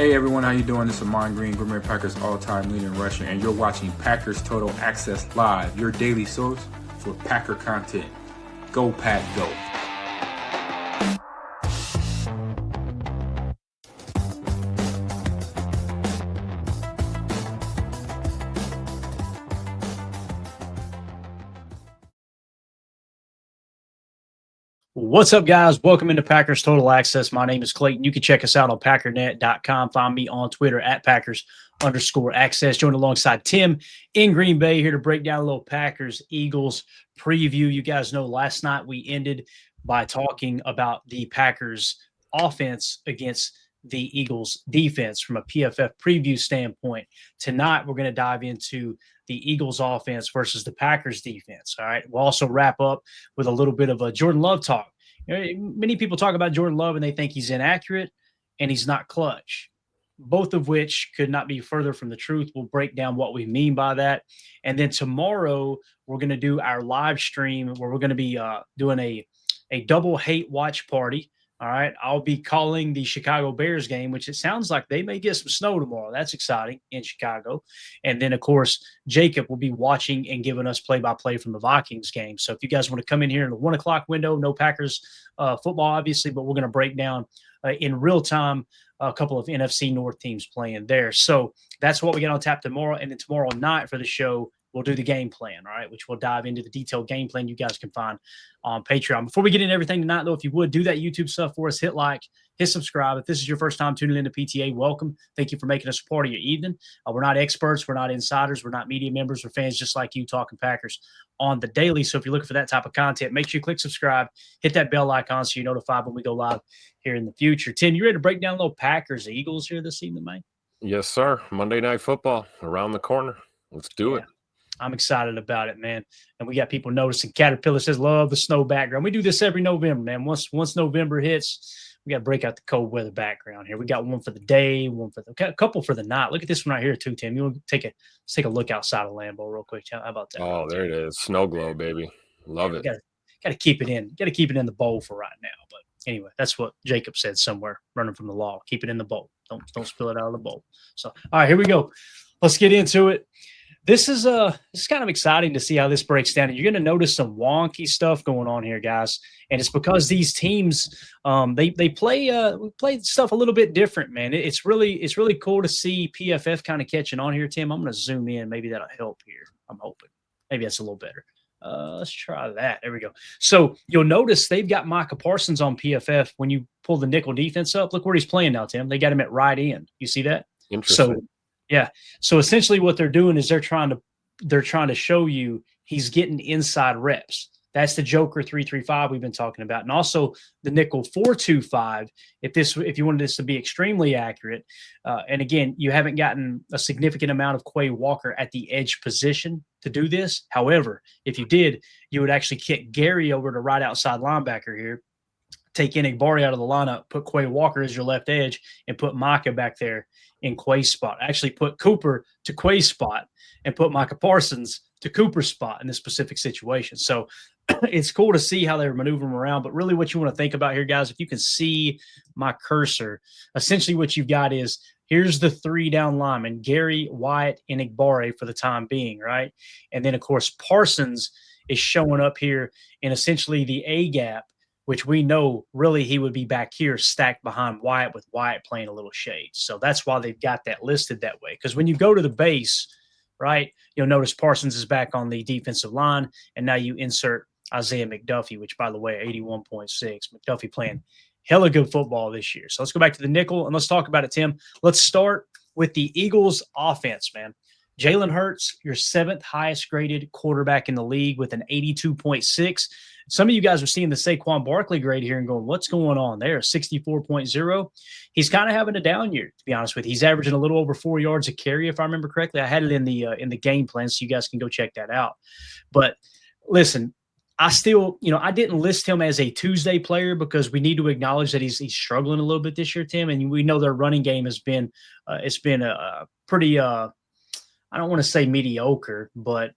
Hey everyone, how you doing? This is Amon Green, Green Bay Packers all-time leader in rushing, and you're watching Packers Total Access Live, your daily source for Packer content. Go Pack, go! What's up, guys? Welcome into Packers Total Access. My name is Clayton. You can check us out on packernet.com. Find me on Twitter at Packers_access. Joined alongside Tim in Green Bay here to break down a little Packers-Eagles preview. You guys know last night we ended by talking about the Packers offense against the Eagles defense from a PFF preview standpoint. Tonight, we're going to dive into the Eagles offense versus the Packers defense. All right. We'll also wrap up with a little bit of a Jordan Love talk. You know, many people talk about Jordan Love and they think he's inaccurate and he's not clutch, both of which could not be further from the truth. We'll break down what we mean by that. And then tomorrow, we're going to do our live stream where we're going to be doing a double hate watch party. All right. I'll be calling the Chicago Bears game, which it sounds like they may get some snow tomorrow. That's exciting in Chicago. And then, of course, Jacob will be watching and giving us play-by-play from the Vikings game. So if you guys want to come in here in the 1 o'clock window, no Packers football, obviously, but we're going to break down in real time a couple of NFC North teams playing there. So that's what we get on tap tomorrow. And then tomorrow night for the show, we'll do the game plan, all right, which we'll dive into the detailed game plan you guys can find on Patreon. Before we get into everything tonight, though, if you would do that YouTube stuff for us, hit like, hit subscribe. If this is your first time tuning into PTA, welcome. Thank you for making us a part of your evening. We're not experts. We're not insiders. We're not media members. We're fans just like you talking Packers on the daily. So if you're looking for that type of content, make sure you click subscribe, hit that bell icon so you're notified when we go live here in the future. Tim, you ready to break down a little Packers-Eagles here this evening, man? Yes, sir. Monday Night Football around the corner. Let's do it. I'm excited about it, man. And we got people noticing. Caterpillar says, love the snow background. We do this every November, man. Once November hits, we got to break out the cold weather background here. We got one for the day, one for a couple for the night. Look at this one right here, too, Tim. You want to let's take a look outside of Lambeau real quick. How about that? Oh, there it is. Snow glow, baby. Love it. Got to keep it in. Got to keep it in the bowl for right now. But anyway, that's what Jacob said somewhere running from the law. Keep it in the bowl. Don't spill it out of the bowl. So, all right, here we go. Let's get into it. This is kind of exciting to see how this breaks down. And you're going to notice some wonky stuff going on here, guys. And it's because these teams they play stuff a little bit different, man. It's really cool to see PFF kind of catching on here, Tim. I'm going to zoom in. Maybe that'll help here. I'm hoping. Maybe that's a little better. Let's try that. There we go. So you'll notice they've got Micah Parsons on PFF when you pull the nickel defense up. Look where he's playing now, Tim. They got him at right end. You see that? Interesting. So, yeah. So essentially what they're doing is they're trying to show you he's getting inside reps. That's the Joker 3-3-5 we've been talking about. And also the nickel 4-2-5 if you wanted this to be extremely accurate. And again, you haven't gotten a significant amount of Quay Walker at the edge position to do this. However, if you did, you would actually kick Gary over to right outside linebacker here, take Enagbare out of the lineup, put Quay Walker as your left edge, and put Micah back there in Quay's spot. Actually put Cooper to Quay's spot and put Micah Parsons to Cooper's spot in this specific situation. So it's cool to see how they're maneuvering around. But really what you want to think about here, guys, if you can see my cursor, essentially what you've got is here's the three down linemen, Gary, Wyatt, and Enagbare for the time being, right? And then, of course, Parsons is showing up here in essentially the A gap, which we know really he would be back here stacked behind Wyatt with Wyatt playing a little shade. So that's why they've got that listed that way. Because when you go to the base, right, you'll notice Parsons is back on the defensive line, and now you insert Isaiah McDuffie, which, by the way, 81.6. McDuffie playing hella good football this year. So let's go back to the nickel, and let's talk about it, Tim. Let's start with the Eagles offense, man. Jalen Hurts, your seventh highest graded quarterback in the league with an 82.6. Some of you guys are seeing the Saquon Barkley grade here and going, what's going on there? 64.0. He's kind of having a down year, to be honest with you. He's averaging a little over 4 yards a carry, if I remember correctly. I had it in the game plan, so you guys can go check that out. But listen, I still, I didn't list him as a Tuesday player because we need to acknowledge that he's struggling a little bit this year, Tim. And we know their running game has been, it's been a pretty, I don't want to say mediocre, but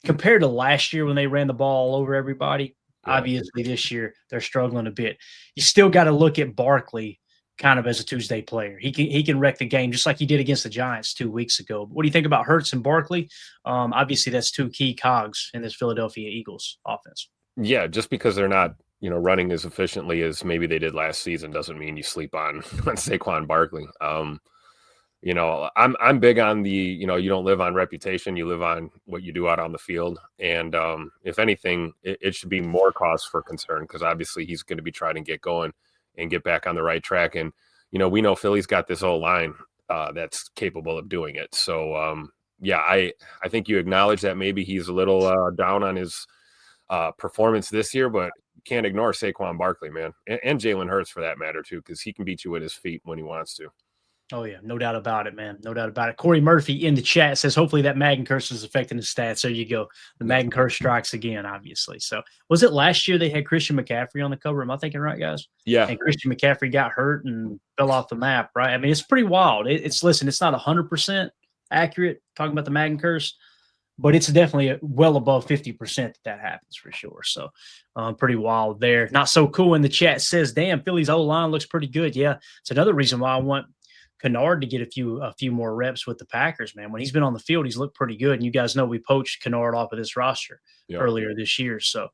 compared to last year when they ran the ball all over everybody, obviously this year they're struggling a bit. You still got to look at Barkley kind of as a Tuesday player. He can wreck the game just like he did against the Giants 2 weeks ago. But what do you think about Hurts and Barkley? Obviously, that's two key cogs in this Philadelphia Eagles offense. Yeah, just because they're not, running as efficiently as maybe they did last season doesn't mean you sleep on Saquon Barkley. I'm big on the, you don't live on reputation, you live on what you do out on the field. And if anything, it should be more cause for concern because obviously he's going to be trying to get going and get back on the right track. And, we know Philly's got this whole line that's capable of doing it. So, I think you acknowledge that maybe he's a little down on his performance this year, but you can't ignore Saquon Barkley, man, and Jalen Hurts for that matter too, because he can beat you with his feet when he wants to. Oh, yeah. No doubt about it, man. No doubt about it. Corey Murphy in the chat says, hopefully that Madden curse is affecting the stats. There you go. The Madden curse strikes again, obviously. So was it last year they had Christian McCaffrey on the cover? Am I thinking right, guys? Yeah. And Christian McCaffrey got hurt and fell off the map, right? I mean, it's pretty wild. It's not 100% accurate talking about the Madden curse, but it's definitely well above 50% that happens for sure. So pretty wild there. Not so cool in the chat says, damn, Philly's O-line looks pretty good. Yeah, it's another reason why I want Kennard to get a few more reps with the Packers, man. When he's been on the field, he's looked pretty good. And you guys know we poached Kennard off of this roster earlier this year. So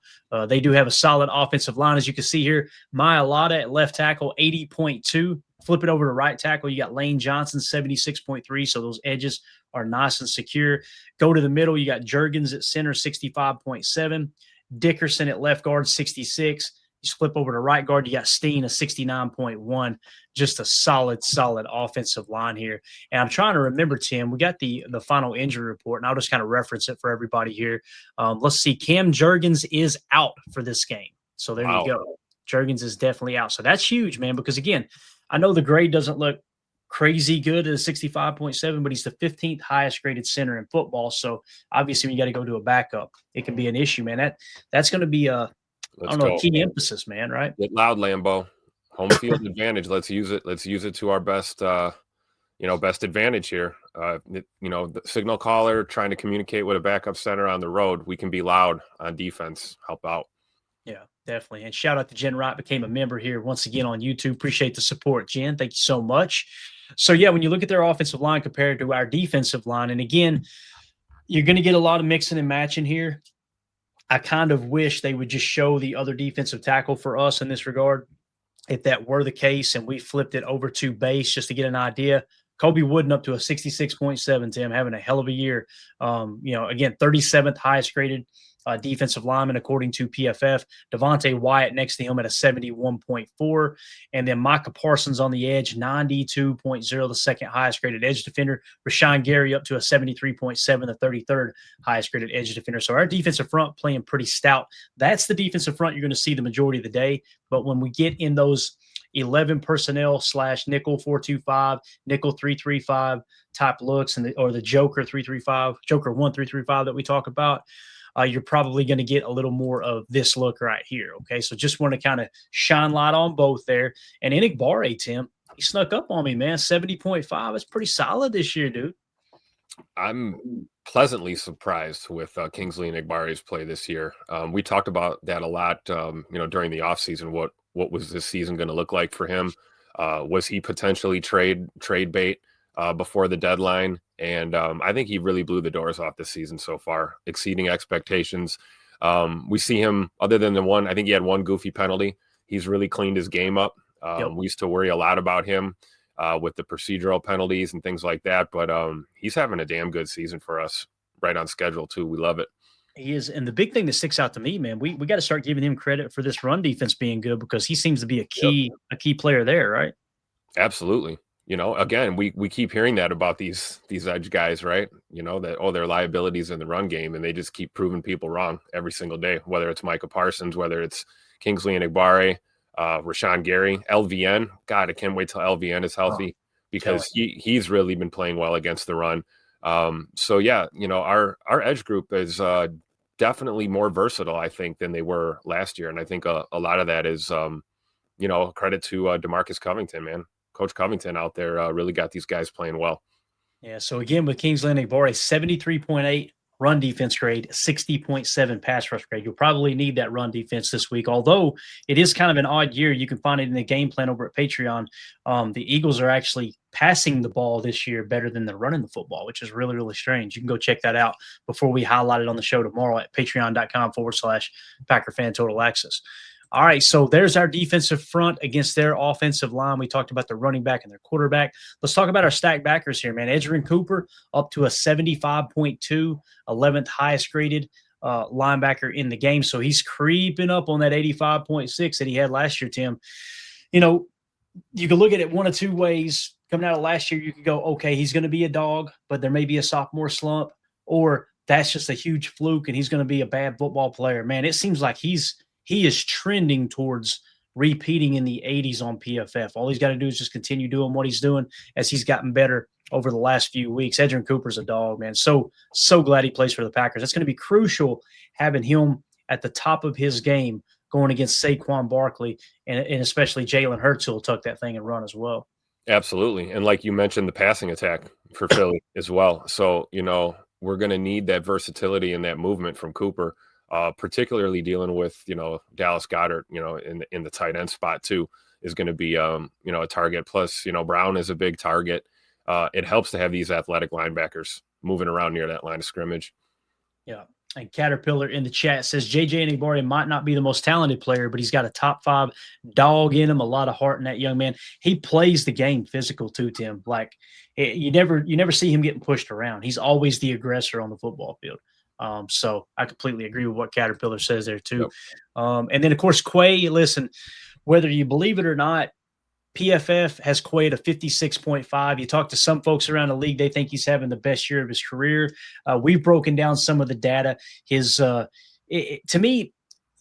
they do have a solid offensive line. As you can see here, Mailata at left tackle, 80.2. Flip it over to right tackle. You got Lane Johnson, 76.3. So those edges are nice and secure. Go to the middle. You got Juergens at center, 65.7. Dickerson at left guard, 66. You flip over to right guard, you got Steen, a 69.1. Just a solid offensive line here. And I'm trying to remember, Tim, we got the final injury report, and I'll just kind of reference it for everybody here. Let's see. Cam Juergens is out for this game. So there you go. Juergens is definitely out. So that's huge, man, because, again, I know the grade doesn't look crazy good at a 65.7, but he's the 15th highest graded center in football. So obviously when you got to go to a backup, it can be an issue, man. That's going to be a key emphasis, man, right? Get loud, Lambeau. Home field advantage. Let's use it. Let's use it to our best, best advantage here. The signal caller trying to communicate with a backup center on the road. We can be loud on defense. Help out. Yeah, definitely. And shout out to Jen Wright, became a member here once again on YouTube. Appreciate the support, Jen. Thank you so much. So, yeah, when you look at their offensive line compared to our defensive line, and again, you're going to get a lot of mixing and matching here. I kind of wish they would just show the other defensive tackle for us in this regard, if that were the case, and we flipped it over to base just to get an idea. Kobe Wooden up to a 66.7, Tim, having a hell of a year. Again, 37th highest graded defensive lineman according to PFF. Devontae Wyatt next to him at a 71.4. And then Micah Parsons on the edge, 92.0, the second highest graded edge defender. Rashawn Gary up to a 73.7, the 33rd highest graded edge defender. So our defensive front playing pretty stout. That's the defensive front you're going to see the majority of the day. But when we get in those 11 personnel / nickel 4-2-5, nickel 3-3-5 type looks, or the Joker 3-3-5, Joker 1-3-3-5 that we talk about, you're probably going to get a little more of this look right here. Okay, so just want to kind of shine light on both there. And Enagbare, Tim, he snuck up on me, man. 70.5. That's pretty solid this year, dude. I'm pleasantly surprised with Kingsley Enagbare's play this year. We talked about that a lot, during the offseason. What was this season going to look like for him? Was he potentially trade bait before the deadline? And I think he really blew the doors off this season so far, exceeding expectations. We see him, other than the one, I think he had one goofy penalty. He's really cleaned his game up. We used to worry a lot about him with the procedural penalties and things like that. But he's having a damn good season for us, right on schedule too. We love it. He is. And the big thing that sticks out to me, man, we got to start giving him credit for this run defense being good, because he seems to be a key player there, right? Absolutely. Again, we keep hearing that about these edge guys, right? That, they're liabilities in the run game, and they just keep proving people wrong every single day, whether it's Micah Parsons, whether it's Kingsley Enagbare, Rashawn Gary, LVN. God, I can't wait till LVN is healthy, because he's really been playing well against the run. So yeah, our edge group is definitely more versatile, I think, than they were last year. And I think a lot of that is, credit to DeMarcus Covington, man. Coach Covington out there really got these guys playing well. Yeah, so again, with Kingsley Enagbare, 73.8 run defense grade, 60.7 pass rush grade. You'll probably need that run defense this week, although it is kind of an odd year. You can find it in the game plan over at Patreon. The Eagles are actually passing the ball this year better than they're running the football, which is really, really strange. You can go check that out before we highlight it on the show tomorrow at patreon.com/Packer Fan Total Access. All right, so there's our defensive front against their offensive line. We talked about the running back and their quarterback. Let's talk about our stack backers here, man. Edgerrin Cooper up to a 75.2, 11th highest graded linebacker in the game. So he's creeping up on that 85.6 that he had last year, Tim. You know, you can look at it one of two ways. Coming out of last year, you could go, okay, he's going to be a dog, but there may be a sophomore slump, or that's just a huge fluke and he's going to be a bad football player. Man, it seems like he is trending towards repeating in the 80s on PFF. All he's got to do is just continue doing what he's doing as he's gotten better over the last few weeks. Edgerrin Cooper's a dog, man. So glad he plays for the Packers. That's going to be crucial having him at the top of his game going against Saquon Barkley and especially Jalen Hurts, who will tuck that thing and run as well. Absolutely. And like you mentioned, the passing attack for Philly as well. So, you know, we're going to need that versatility and that movement from Cooper. Particularly dealing with, you know, Dallas Goedert, you know, in the tight end spot too, is going to be, you know, a target. Plus, you know, Brown is a big target. It helps to have these athletic linebackers moving around near that line of scrimmage. Yeah. And Caterpillar in the chat says JJ Enagbare might not be the most talented player, but he's got a top 5 dog in him, a lot of heart in that young man. He plays the game physical too, Tim. Like you never see him getting pushed around. He's always the aggressor on the football field. So I completely agree with what Caterpillar says there too. Yep. And then of course, Quay, listen, whether you believe it or not, PFF has Quay at a 56.5. You talk to some folks around the league, they think he's having the best year of his career. We've broken down some of the data. To me,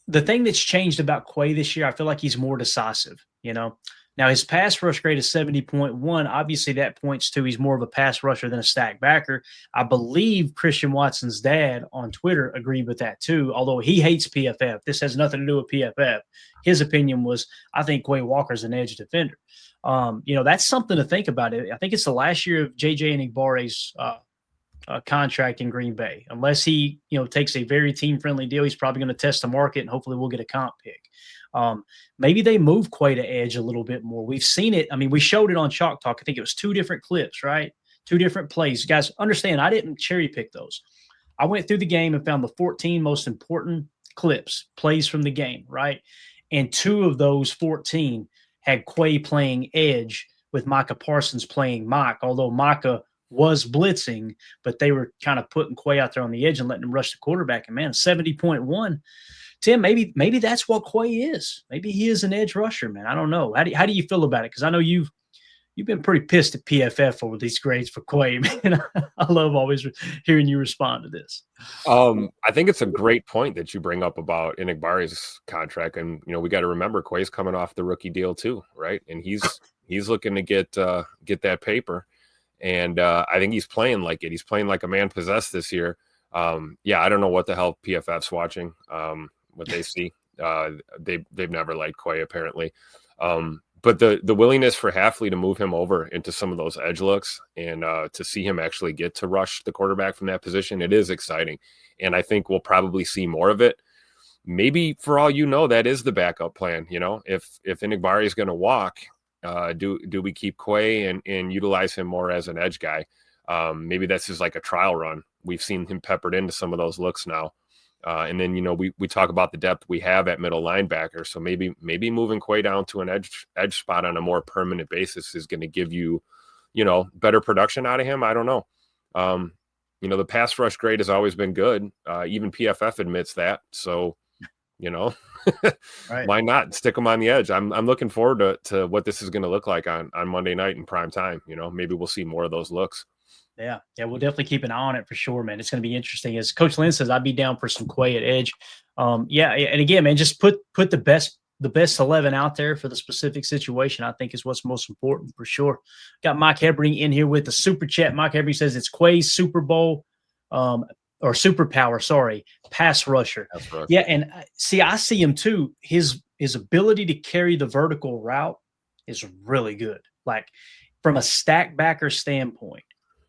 the thing that's changed about Quay this year, I feel like he's more decisive, you know. Now, his pass rush grade is 70.1. Obviously, that points to he's more of a pass rusher than a stack backer. I believe Christian Watson's dad on Twitter agreed with that too, although he hates PFF. This has nothing to do with PFF. His opinion was, I think Quay Walker's an edge defender. You know, that's something to think about. I think it's the last year of J.J. Enigbare's contract in Green Bay. Unless he, you know, takes a very team-friendly deal, he's probably going to test the market, and hopefully we'll get a comp pick. Maybe they move Quay to edge a little bit more. We've seen it. I mean, we showed it on Chalk Talk. I think it was 2 different clips, right? 2 different plays. Guys, understand, I didn't cherry pick those. I went through the game and found the 14 most important clips, plays from the game, right? And 2 of those 14 had Quay playing edge with Micah Parsons playing Mike, although Micah was blitzing, but they were kind of putting Quay out there on the edge and letting him rush the quarterback. And man, 70.1. Tim, maybe that's what Quay is. Maybe he is an edge rusher, man. I don't know. How do you feel about it? Because I know you've been pretty pissed at PFF over these grades for Quay, man. I love always hearing you respond to this. I think it's a great point that you bring up about Enigbare's contract, and you know we got to remember Quay's coming off the rookie deal too, right? And he's looking to get that paper, and I think he's playing like it. He's playing like a man possessed this year. Yeah, I don't know what the hell PFF's watching. What they see, they've never liked Quay apparently. But the willingness for Hafley to move him over into some of those edge looks and to see him actually get to rush the quarterback from that position, it is exciting. And I think we'll probably see more of it. Maybe for all you know, that is the backup plan. You know, if Enagbare is going to walk, do we keep Quay and utilize him more as an edge guy? Maybe that's just like a trial run. We've seen him peppered into some of those looks now. And then, you know, we talk about the depth we have at middle linebacker. So maybe moving Quay down to an edge spot on a more permanent basis is going to give you, you know, better production out of him. I don't know. You know, the pass rush grade has always been good. Even PFF admits that. So, you know, right. Why not stick him on the edge? I'm looking forward to what this is going to look like on Monday night in prime time. You know, maybe we'll see more of those looks. Yeah, we'll definitely keep an eye on it for sure, man. It's going to be interesting. As Coach Lynn says, I'd be down for some Quay at edge. Yeah, and again, man, just put the best 11 out there for the specific situation, I think is what's most important for sure. Got Mike Hebring in here with the super chat. Mike Hebring says it's Quay's Super Bowl or superpower, sorry, pass rusher. Yeah, and see, I see him too. His ability to carry the vertical route is really good. Like from a stack backer standpoint,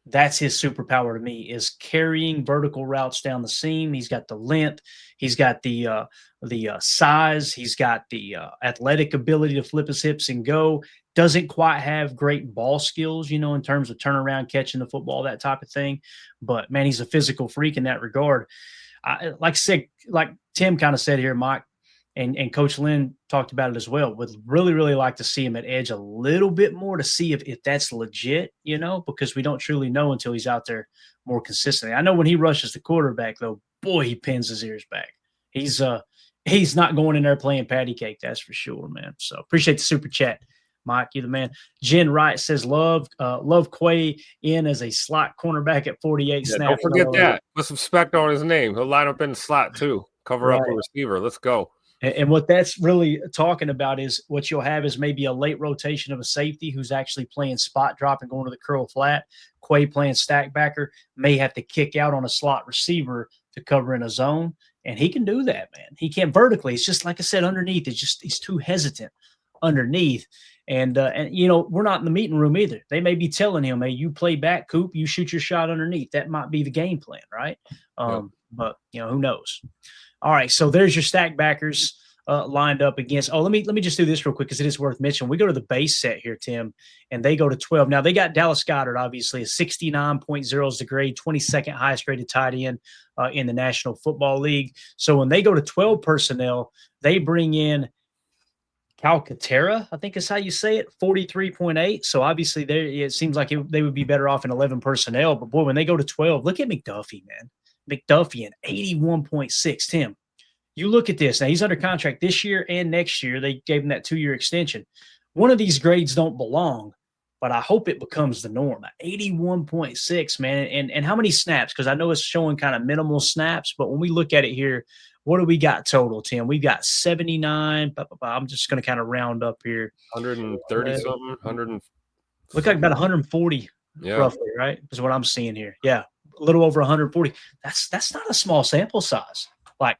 That's his superpower to me, is carrying vertical routes down the seam. He's got the length, he's got the size, he's got the athletic ability to flip his hips and go. Doesn't quite have great ball skills, in terms of turnaround, catching the football, that type of thing. But man, he's a physical freak in that regard. Like I said, like Tim kind of said here, Mike, and Coach Lynn talked about it as well. Would really, really like to see him at edge a little bit more to see if that's legit, because we don't truly know until he's out there more consistently. I know when he rushes the quarterback, though, boy, he pins his ears back. He's not going in there playing patty cake, that's for sure, man. So appreciate the super chat, Mike. You the man. Jen Wright says love Quay in as a slot cornerback at 48 snaps. Don't forget that. Put some respect on his name. He'll line up in the slot too. Cover up a receiver. Let's go. And what that's really talking about is what you'll have is maybe a late rotation of a safety who's actually playing spot drop and going to the curl flat. Quay playing stack backer, may have to kick out on a slot receiver to cover in a zone. And he can do that, man. He can't vertically. It's just like I said, underneath. He's too hesitant underneath. And we're not in the meeting room either. They may be telling him, hey, you play back, Coop, you shoot your shot underneath. That might be the game plan, right? But who knows? All right, so there's your stack backers lined up against. Oh, let me just do this real quick because it is worth mentioning. We go to the base set here, Tim, and they go to 12. Now they got Dallas Goedert, obviously a 69.0 is the grade, 22nd highest graded tight end in the National Football League. So when they go to 12 personnel, they bring in Calcaterra, I think is how you say it, 43.8. So obviously it seems like they would be better off in 11 personnel. But boy, when they go to 12, look at McDuffie, man. McDuffie in 81.6. Tim, you look at this. Now, he's under contract this year and next year. They gave him that 2-year extension. One of these grades don't belong, but I hope it becomes the norm. 81.6, man. And how many snaps? Because I know it's showing kind of minimal snaps, but when we look at it here, what do we got total, Tim? We've got 79. I'm just going to kind of round up here. 130-something. Look like about 140 roughly, right? Is what I'm seeing here. Yeah. A little over 140. That's not a small sample size. Like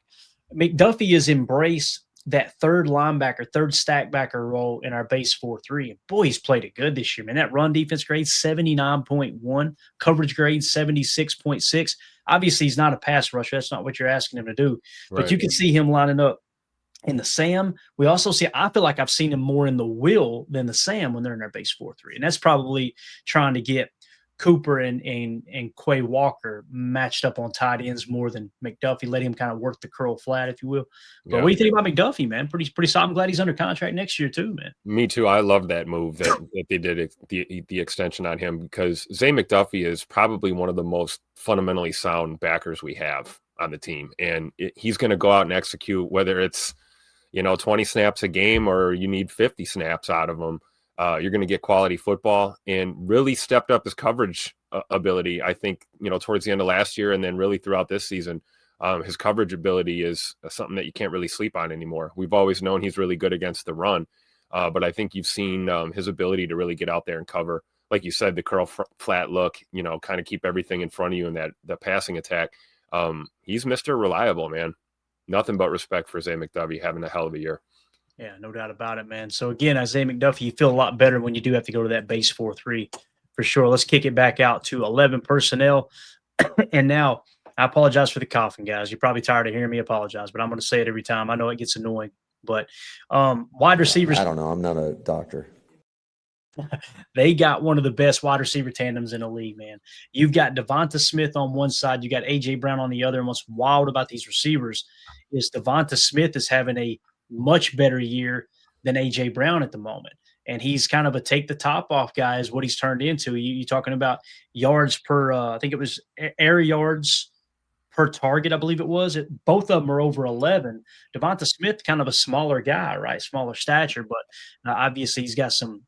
McDuffie has embraced that third linebacker, third stack backer role in our base 4-3. And boy, he's played it good this year, man. That run defense grade 79.1, coverage grade 76.6. Obviously, he's not a pass rusher. That's not what you're asking him to do. Right. But you can see him lining up in the Sam. We also see, I feel like I've seen him more in the Will than the Sam when they're in our base 4-3. And that's probably trying to get Cooper and Quay Walker matched up on tight ends more than McDuffie. Let him kind of work the curl flat, if you will. But what do you think about McDuffie, man? Pretty solid. I'm glad he's under contract next year too, man. Me too. I love that move that they did the extension on him, because Zay McDuffie is probably one of the most fundamentally sound backers we have on the team, and he's going to go out and execute, whether it's 20 snaps a game or you need 50 snaps out of him. You're going to get quality football, and really stepped up his coverage ability. I think, towards the end of last year and then really throughout this season, his coverage ability is something that you can't really sleep on anymore. We've always known he's really good against the run, but I think you've seen his ability to really get out there and cover. Like you said, the curl flat look, kind of keep everything in front of you in the passing attack. He's Mr. Reliable, man. Nothing but respect for Zay McDuffie having a hell of a year. Yeah, no doubt about it, man. So, again, Isaiah McDuffie, you feel a lot better when you do have to go to that base 4-3 for sure. Let's kick it back out to 11 personnel. And now, I apologize for the coughing, guys. You're probably tired of hearing me apologize, but I'm going to say it every time. I know it gets annoying. But wide receivers – I don't know. I'm not a doctor. They got one of the best wide receiver tandems in the league, man. You've got Devonta Smith on one side. You got A.J. Brown on the other. And what's wild about these receivers is Devonta Smith is having a much better year than A.J. Brown at the moment. And he's kind of a take the top off guy is what he's turned into. You're talking about yards per, I think it was air yards per target, I believe it was. Both of them are over 11. Devonta Smith, kind of a smaller guy, right? Smaller stature, but obviously he's got some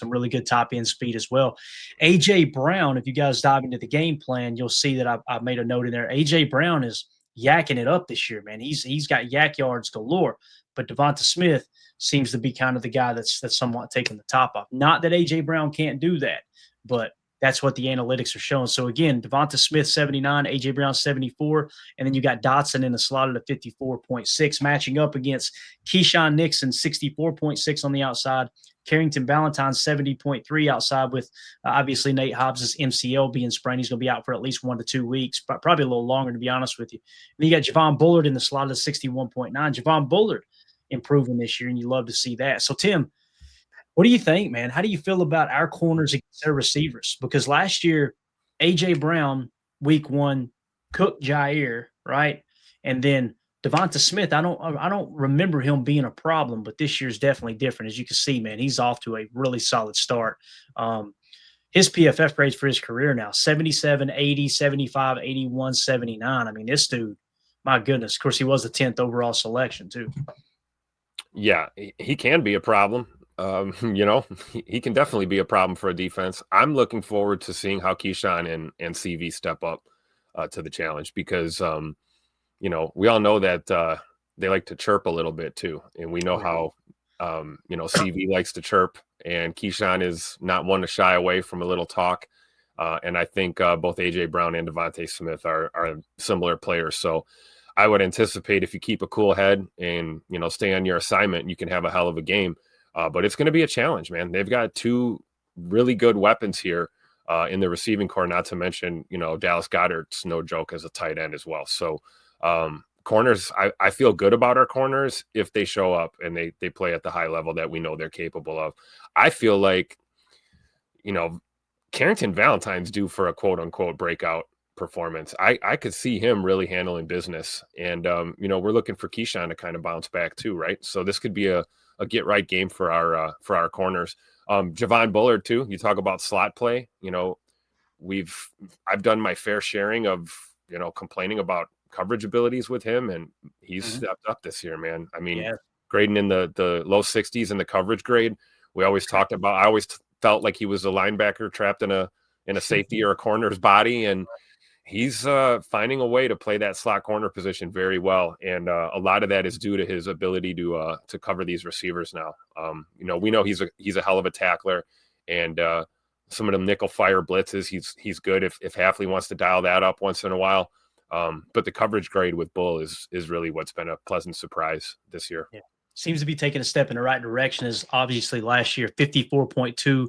really good top end speed as well. A.J. Brown, if you guys dive into the game plan, you'll see that I made a note in there. A.J. Brown is yakking it up this year, man. He's got yak yards galore. But Devonta Smith seems to be kind of the guy that's somewhat taking the top off. Not that A.J. Brown can't do that, but that's what the analytics are showing. So, again, Devonta Smith, 79, A.J. Brown, 74, and then you got Dotson in the slot at 54.6, matching up against Keyshawn Nixon, 64.6 on the outside, Carrington Valentine 70.3 outside with obviously Nate Hobbs' MCL being sprained. He's going to be out for at least 1 to 2 weeks, but probably a little longer, to be honest with you. And you got Javon Bullard in the slot of 61.9. Javon Bullard improving this year, and you love to see that. So, Tim, what do you think, man? How do you feel about our corners against their receivers? Because last year, A.J. Brown, week 1, cooked Jair, right? And then Devonta Smith, I don't remember him being a problem, but this year's definitely different. As you can see, man, he's off to a really solid start. His PFF grades for his career now, 77, 80, 75, 81, 79. I mean, this dude, my goodness. Of course, he was the 10th overall selection, too. Yeah, he can be a problem. He can definitely be a problem for a defense. I'm looking forward to seeing how Keyshawn and CV step up to the challenge because, we all know that they like to chirp a little bit too. And we know how, CV likes to chirp, and Keyshawn is not one to shy away from a little talk. And I think both A.J. Brown and Devonta Smith are similar players. So I would anticipate if you keep a cool head and, stay on your assignment, you can have a hell of a game. But it's going to be a challenge, man. They've got 2 really good weapons here in the receiving core, not to mention, Dallas Goedert's no joke as a tight end as well. So corners, I feel good about our corners if they show up and they play at the high level that we know they're capable of. I feel like, Carrington Valentine's due for a quote unquote breakout performance. I could see him really handling business. And, we're looking for Keyshawn to kind of bounce back too, right? So this could be a get right game for our corners. Javon Bullard too. You talk about slot play. I've done my fair sharing of, complaining about coverage abilities with him, and he's stepped up this year, man. I mean, grading in the low 60s in the coverage grade. I always felt like he was a linebacker trapped in a safety or a corner's body, and he's finding a way to play that slot corner position very well. And a lot of that is due to his ability to cover these receivers now. We know he's a hell of a tackler, and some of them nickel fire blitzes, he's good if Hafley wants to dial that up once in a while. But the coverage grade with Bull is really what's been a pleasant surprise this year. Yeah. Seems to be taking a step in the right direction. Is obviously last year 54.2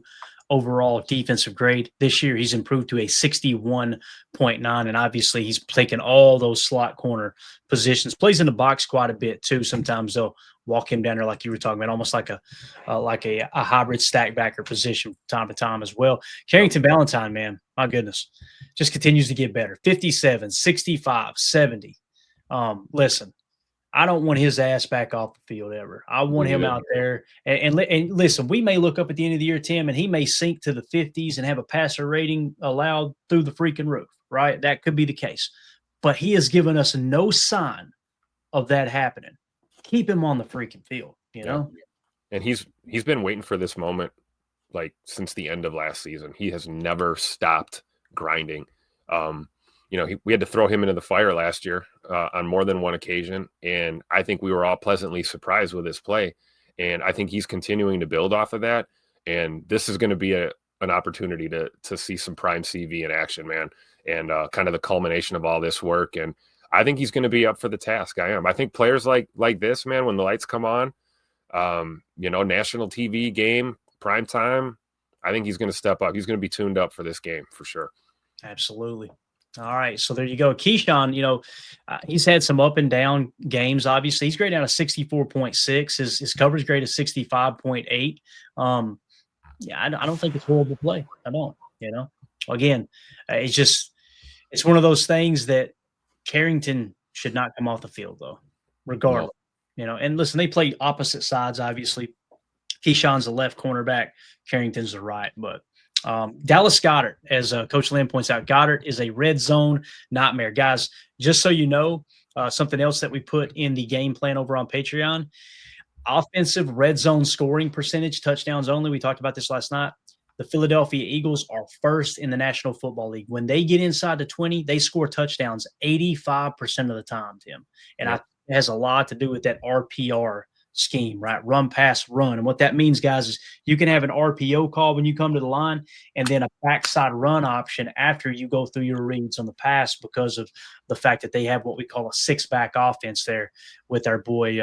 overall defensive grade. This year he's improved to a 61.9, and obviously he's taken all those slot corner positions. Plays in the box quite a bit too. Sometimes they'll walk him down there like you were talking about, almost like a hybrid stack backer position from time to time as well. Carrington Valentine, man, my goodness, just continues to get better. 57, 65, 70. Listen, I don't want his ass back off the field ever. I want him out there. And listen, we may look up at the end of the year, Tim, and he may sink to the 50s and have a passer rating allowed through the freaking roof, right? That could be the case. But he has given us no sign of that happening. Keep him on the freaking field, you know? And he's been waiting for this moment like since the end of last season. He has never stopped grinding. We had to throw him into the fire last year on more than one occasion. And I think we were all pleasantly surprised with his play. And I think he's continuing to build off of that. And this is going to be an opportunity to see some prime CV in action, man. And kind of the culmination of all this work. And I think he's going to be up for the task. I think players like this, man, when the lights come on, national TV game, prime time, I think he's going to step up. He's going to be tuned up for this game for sure. Absolutely. All right, so there you go. Keyshawn, he's had some up and down games. Obviously, he's graded out of 64.6. His coverage grade is 65.8. I don't think it's horrible play. I don't. Again, it's one of those things that Carrington should not come off the field though, regardless. No. And listen, they play opposite sides. Obviously, Keyshawn's the left cornerback, Carrington's the right, but. Dallas Goedert, as Coach Lynn points out, Goedert is a red zone nightmare. Guys, just so you know, something else that we put in the game plan over on Patreon, offensive red zone scoring percentage, touchdowns only. We talked about this last night. The Philadelphia Eagles are first in the National Football League. When they get inside the 20, they score touchdowns 85% of the time, Tim. And it has a lot to do with that RPR scheme, right? Run, pass, run. And what that means, guys, is you can have an RPO call when you come to the line and then a backside run option after you go through your reads on the pass because of the fact that they have what we call a six-back offense there with our boy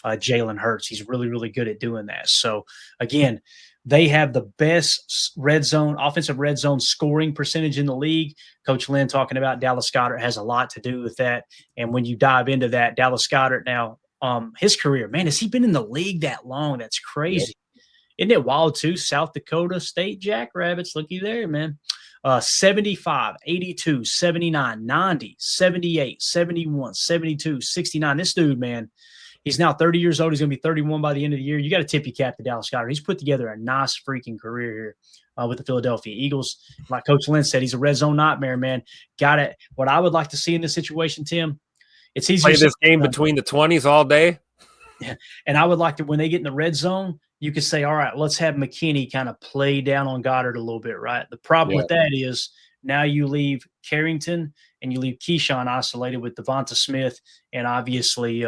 Jalen Hurts. He's really, really good at doing that. So, again, they have the best offensive red zone scoring percentage in the league. Coach Lynn talking about Dallas Goedert has a lot to do with that. And when you dive into that, Dallas Goedert now, his career, man, has he been in the league that long? That's crazy. Yep. Isn't it wild too? South Dakota State Jackrabbits, looky there, man. 75, 82, 79, 90, 78, 71, 72, 69. This dude, man, he's now 30 years old. He's going to be 31 by the end of the year. You got to tip your cap to Dallas Goedert. He's put together a nice freaking career here with the Philadelphia Eagles. Like Coach Lynn said, he's a red zone nightmare, man. Got it. What I would like to see in this situation, Tim, it's easy. Play this game between the 20s all day. Yeah. And I would like to, when they get in the red zone, you could say, all right, let's have McKinney kind of play down on Goddard a little bit, right? The problem with that is now you leave Carrington and you leave Keyshawn isolated with Devonta Smith and obviously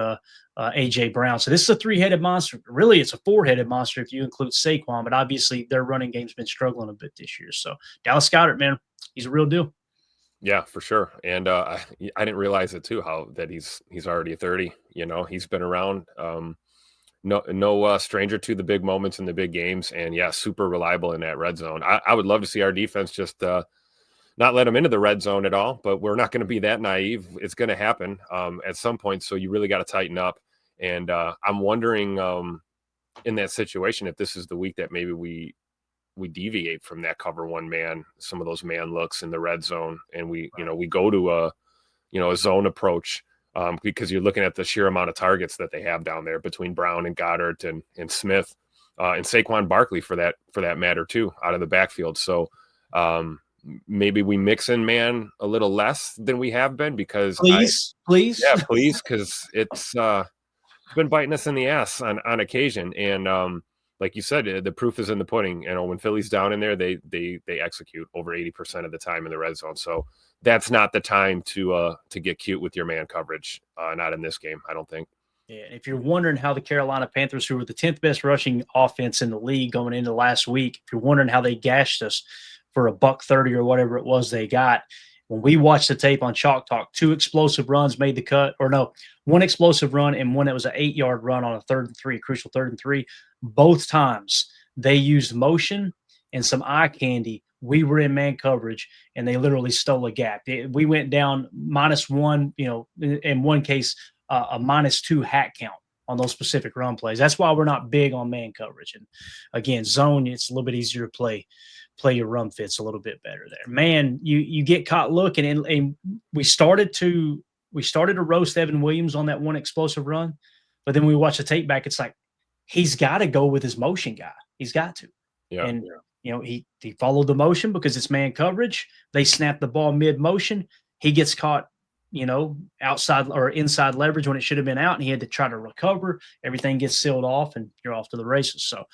A.J. Brown. So this is a three-headed monster. Really, it's a four-headed monster if you include Saquon, but obviously their running game's been struggling a bit this year. So Dallas Goedert, man, he's a real deal. Yeah, for sure. And I didn't realize it too, how that he's already 30. You know, he's been around. No stranger to the big moments in the big games, and super reliable in that red zone. I would love to see our defense just not let him into the red zone at all, but we're not going to be that naive. It's going to happen at some point. So you really got to tighten up. And I'm wondering in that situation, if this is the week that maybe we deviate from that cover one man, some of those man looks in the red zone. And we go to a zone approach because you're looking at the sheer amount of targets that they have down there between Brown and Goddard and Smith and Saquon Barkley for that matter too, out of the backfield. So maybe we mix in man a little less than we have been because please. Yeah, please. Cause it's been biting us in the ass on occasion. And like you said, the proof is in the pudding. You know, when Philly's down in there, they execute over 80% of the time in the red zone. So that's not the time to get cute with your man coverage. Not in this game, I don't think. Yeah, if you're wondering how the Carolina Panthers, who were the 10th best rushing offense in the league going into last week, if you're wondering how they gashed us for $130 or whatever it was they got, when we watched the tape on Chalk Talk, 2 explosive runs made the cut, or no, 1 explosive run and one that was an 8-yard run on a 3rd and 3, crucial 3rd and 3. Both times they used motion and some eye candy. We were in man coverage and they literally stole a gap. We went down -1, in one case, a -2 hat count on those specific run plays. That's why we're not big on man coverage. And again, zone, it's a little bit easier to play your run fits a little bit better there. Man, you get caught looking, and we started to roast Evan Williams on that one explosive run, but then we watch the tape back, it's like he's got to go with his motion guy. He's got to. Yeah. And he followed the motion because it's man coverage. They snap the ball mid motion. He gets caught, outside or inside leverage when it should have been out, and he had to try to recover. Everything gets sealed off, and you're off to the races. So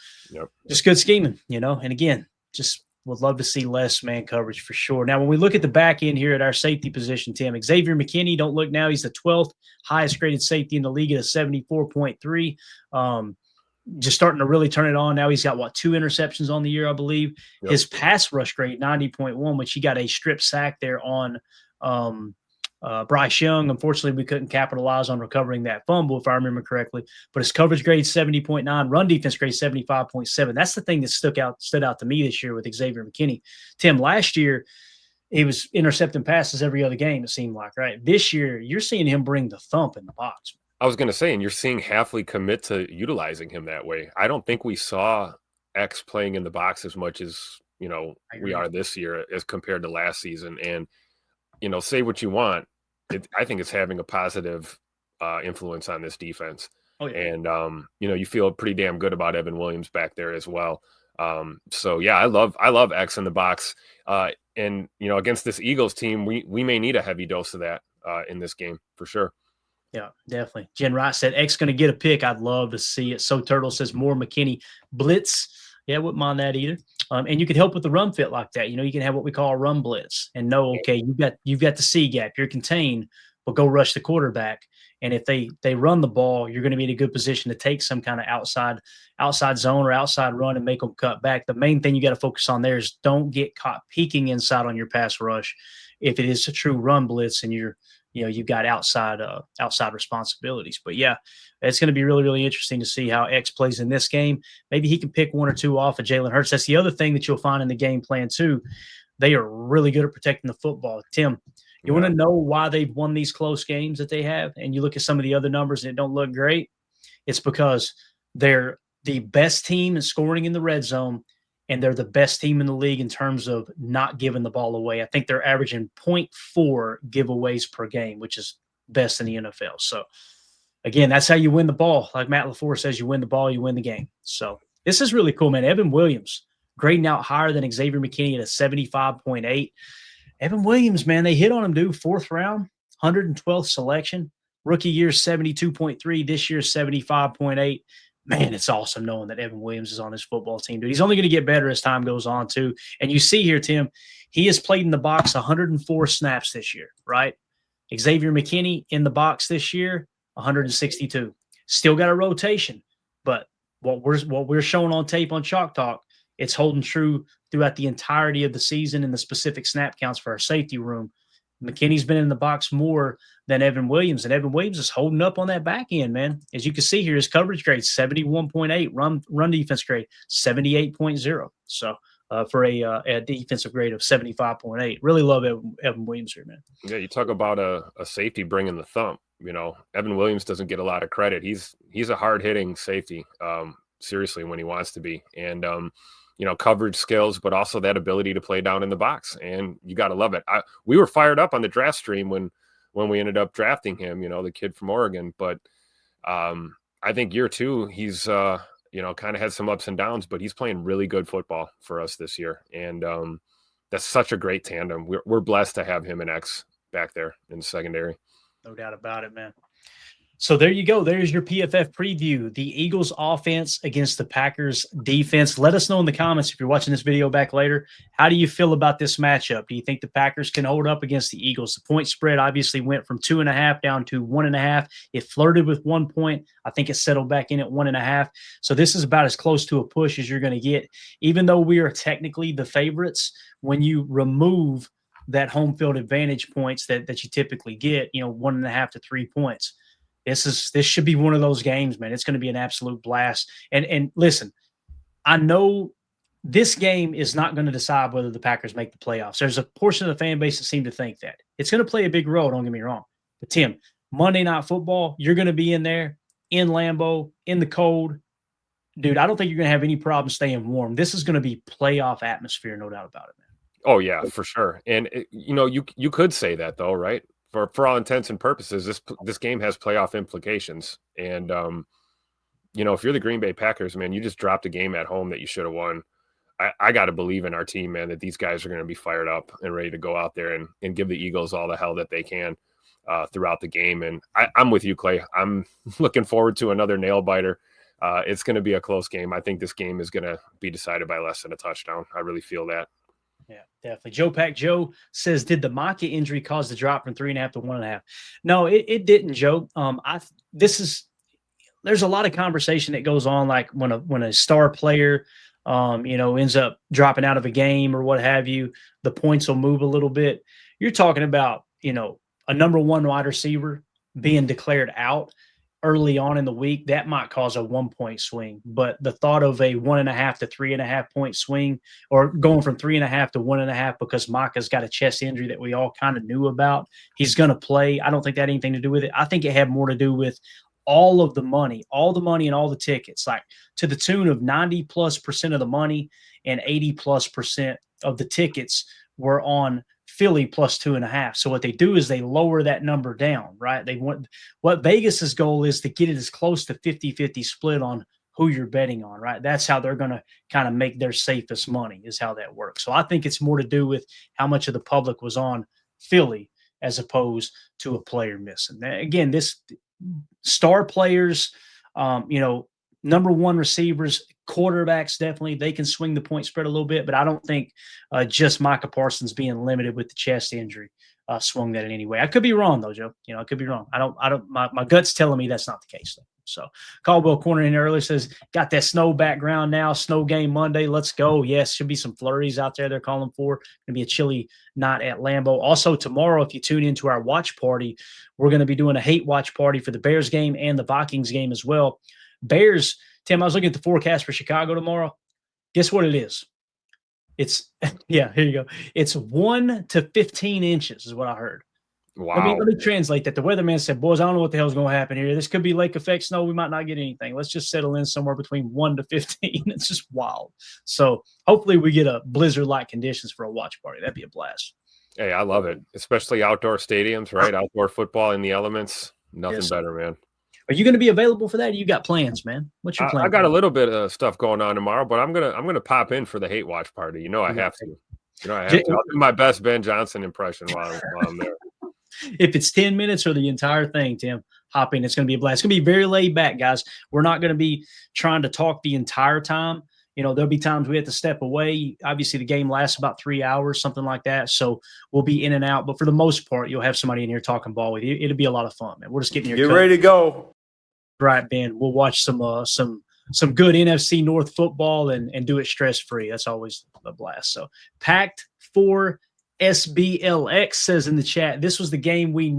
just good scheming, and again, just would love to see less man coverage for sure. Now, when we look at the back end here at our safety position, Tim, Xavier McKinney, don't look now. He's the 12th highest graded safety in the league at a 74.3. Just starting to really turn it on. Now he's got, 2 interceptions on the year, I believe. Yep. His pass rush grade, 90.1, which he got a strip sack there on Bryce Young. Unfortunately, we couldn't capitalize on recovering that fumble, if I remember correctly. But his coverage grade 70.9, run defense grade 75.7. That's the thing that stood out to me this year with Xavier McKinney. Tim, last year he was intercepting passes every other game, it seemed like, right? This year you're seeing him bring the thump in the box. I was going to say, and you're seeing Hafley commit to utilizing him that way. I don't think we saw X playing in the box as much as we are this year as compared to last season. And say what you want. I think it's having a positive influence on this defense. Oh, yeah. And, you feel pretty damn good about Evan Williams back there as well. So, yeah, I love X in the box. And, against this Eagles team, we may need a heavy dose of that in this game for sure. Yeah, definitely. Jen Wright said X going to get a pick. I'd love to see it. So Turtle says more McKinney blitz. Yeah, wouldn't mind that either. And you could help with the run fit like that. You can have what we call a run blitz and know, okay, you've got the C gap, you're contained, but go rush the quarterback. And if they run the ball, you're going to be in a good position to take some kind of outside zone or outside run and make them cut back. The main thing you got to focus on there is don't get caught peeking inside on your pass rush. If it is a true run blitz and you've got outside responsibilities. But yeah, it's going to be really, really interesting to see how X plays in this game. Maybe he can pick one or two off of Jalen Hurts. That's the other thing that you'll find in the game plan too. They are really good at protecting the football. Tim, you want to know why they've won these close games that they have, and you look at some of the other numbers and it don't look great? It's because they're the best team in scoring in the red zone, and they're the best team in the league in terms of not giving the ball away. I think they're averaging 0.4 giveaways per game, which is best in the NFL. So, again, that's how you win the ball. Like Matt LaFleur says, you win the ball, you win the game. So this is really cool, man. Evan Williams grading out higher than Xavier McKinney at a 75.8. Evan Williams, man, they hit on him, dude. 4th round, 112th selection. Rookie year, 72.3. This year, 75.8. Man, it's awesome knowing that Evan Williams is on his football team, dude. He's only going to get better as time goes on, too. And you see here, Tim, he has played in the box 104 snaps this year, right? Xavier McKinney in the box this year, 162. Still got a rotation, but what we're showing on tape on Chalk Talk, it's holding true throughout the entirety of the season and the specific snap counts for our safety room. McKinney's been in the box more than Evan Williams, and Evan Williams is holding up on that back end, man. As you can see here, his coverage grade, 71.8, run defense grade, 78.0. So for a defensive grade of 75.8. Really love Evan Williams here, man. Yeah, you talk about a safety bringing the thump. Evan Williams doesn't get a lot of credit. He's a hard-hitting safety, seriously, when he wants to be. And, coverage skills, but also that ability to play down in the box. And you got to love it. We were fired up on the draft stream when we ended up drafting him, the kid from Oregon. But I think year 2, he's, kind of had some ups and downs, but he's playing really good football for us this year. And that's such a great tandem. We're blessed to have him and X back there in the secondary. No doubt about it, man. So there you go. There's your PFF preview. The Eagles offense against the Packers defense. Let us know in the comments if you're watching this video back later. How do you feel about this matchup? Do you think the Packers can hold up against the Eagles? The point spread obviously went from 2.5 down to 1.5. It flirted with 1 point. I think it settled back in at 1.5. So this is about as close to a push as you're going to get. Even though we are technically the favorites, when you remove that home field advantage points that you typically get, 1.5 to 3 points. This should be one of those games, man. It's going to be an absolute blast. And listen, I know this game is not going to decide whether the Packers make the playoffs. There's a portion of the fan base that seem to think that. It's going to play a big role, don't get me wrong. But Tim, Monday Night Football, you're going to be in there, in Lambeau, in the cold. Dude, I don't think you're going to have any problem staying warm. This is going to be playoff atmosphere, no doubt about it, man. Oh, yeah, for sure. And, you could say that, though, right? For all intents and purposes, this game has playoff implications. And, if you're the Green Bay Packers, man, you just dropped a game at home that you should have won. I got to believe in our team, man, that these guys are going to be fired up and ready to go out there and give the Eagles all the hell that they can throughout the game. And I'm with you, Clay. I'm looking forward to another nail biter. It's going to be a close game. I think this game is going to be decided by less than a touchdown. I really feel that. Yeah, definitely. Joe Pack Joe says, did the Micah injury cause the drop from 3.5 to 1.5? No, it didn't, Joe. There's a lot of conversation that goes on, like when a star player, ends up dropping out of a game or what have you, the points will move a little bit. You're talking about, a number 1 wide receiver being declared out early on in the week, that might cause a 1 point swing. But the thought of a 1.5 to 3.5 point swing, or going from 3.5 to 1.5 because Micah's got a chest injury that we all kind of knew about, he's going to play. I don't think that had anything to do with it. I think it had more to do with all of the money and all the tickets, like to the tune of 90+% of the money and 80+% of the tickets were on Philly plus 2.5. So what they do is they lower that number down, right? They want what Vegas's goal is to get it as close to 50-50 split on who you're betting on, right? That's how they're going to kind of make their safest money, is how that works. So I think it's more to do with how much of the public was on Philly as opposed to a player missing. Again, this star players, number 1 receivers, quarterbacks, definitely they can swing the point spread a little bit, but I don't think just Micah Parsons being limited with the chest injury swung that in any way. I could be wrong though, Joe. You know, I could be wrong. My gut's telling me that's not the case though. So Caldwell Corner in early says, got that snow background now, snow game Monday. Let's go. Yes, should be some flurries out there they're calling for. Going to be a chilly night at Lambeau. Also tomorrow, if you tune into our watch party, we're going to be doing a hate watch party for the Bears game and the Vikings game as well. Bears, Tim, I was looking at the forecast for Chicago tomorrow. Guess what it is? It's, yeah, here you go. It's 1 to 15 inches is what I heard. Wow. Let me translate that. The weatherman said, boys, I don't know what the hell's going to happen here. This could be lake effect snow. We might not get anything. Let's just settle in somewhere between 1 to 15. It's just wild. So hopefully we get a blizzard-like conditions for a watch party. That'd be a blast. Hey, I love it, especially outdoor stadiums, right? Outdoor football in the elements. Nothing better, man. Are you going to be available for that? Or you got plans, man? What's your plan? I got a little bit of stuff going on tomorrow, but I'm gonna pop in for the hate watch party. You know I have to. I'll do my best Ben Johnson impression while I'm there. If it's 10 minutes or the entire thing, Tim, hop in. It's going to be a blast. It's going to be very laid back, guys. We're not going to be trying to talk the entire time. You know, there'll be times we have to step away. Obviously, the game lasts about 3 hours, something like that. So we'll be in and out. But for the most part, you'll have somebody in here talking ball with you. It'll be a lot of fun, man. We're just getting your Get ready to go. Right, Ben. We'll watch some good NFC North football and do it stress-free. That's always a blast. So Packed for SBLX says in the chat, this was the game we need.